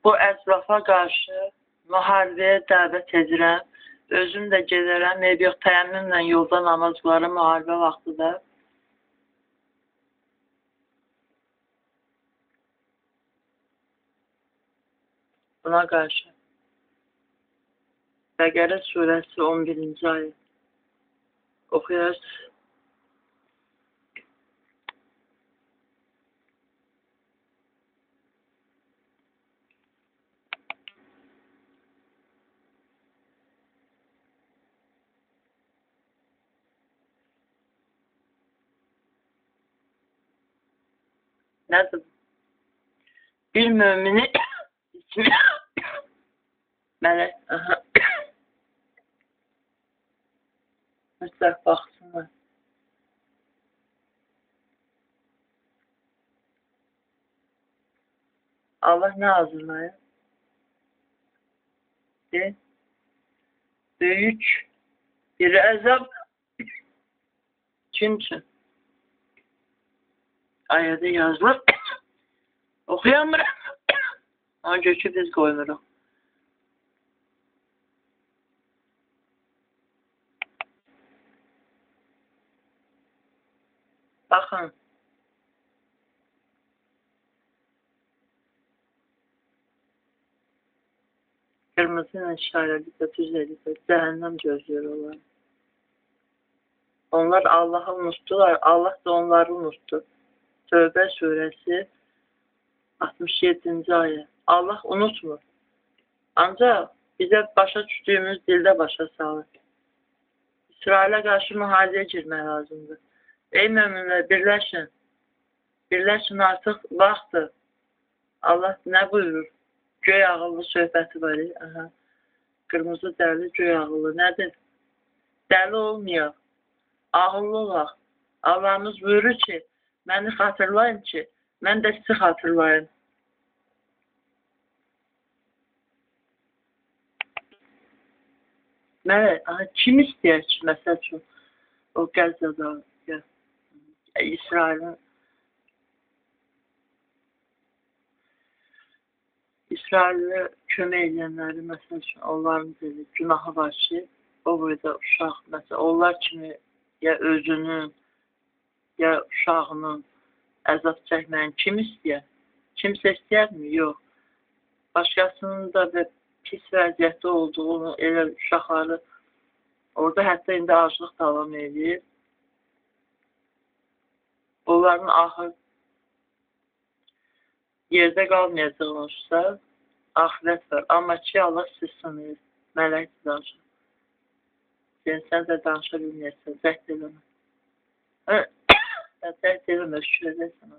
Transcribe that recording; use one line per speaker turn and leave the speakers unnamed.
Bu ətrafa qarşı müharibəyə dəvət edirəm. Özüm də gedərəm. Ev yox, təyəmmümlə yolda namaz qılarım müharibə vaxtı da. Buna qarşı. Bəqərə surəsi 11-ci ayət. Oxuyarız. Nədir? Bir mümini ismi mələk. Mütləq baxsınlar. Allah nə hazırlayır? Böyük bir əzab kim üçün? Ayədə yazılır. Oxuyamıram. Ona görə ki, biz qoymuruq. Baxın. Qırmızı ilə işarəlikdə, düzəlikdə cəhənnəm gözləyir onlar. Onlar Allah'ı unuttular. Allah da onları unuttu. Tövbə surəsi 67-ci ayə. Allah unutmur. Ancaq bizə başa düşdüyümüz dildə başa salır. İsrailə qarşı müharibəyə girmək lazımdır. Ey möminlər, birləşin. Birləşin, artıq vaxtdır. Allah nə buyurur? Göy ağıllı söhbəti var. Aha. Qırmızı dərli göy ağıllı. Nədir? Dəli olmayaq. Ağıllı olaq. Allahımız buyurur ki, məni xatırlayın ki, mən də sizi xatırlayın. Kim istəyər ki, məsəl üçün, o Qəzzada, İsrailə kömək edənləri, məsəl üçün, onların dedi, günahı var ki, o burada uşaq, məsəl, onlar kimi ya özünün, ya uşağının əzab çəkməyini kim istəyər? Kimsə istəyərmi? Yox. Başqasının da pis vəziyyətdə olduğunu, elə uşaqları, orada hətta indi aclıq davam edir. Onların ahır yerdə qalmayacaq olursa, ahirət var. Amma ki, Allah siz sınır, mələk danışır. Sən də danışa bilməyəsən, zəhd eləmə. Zəhd eləmə, şükür edəsən.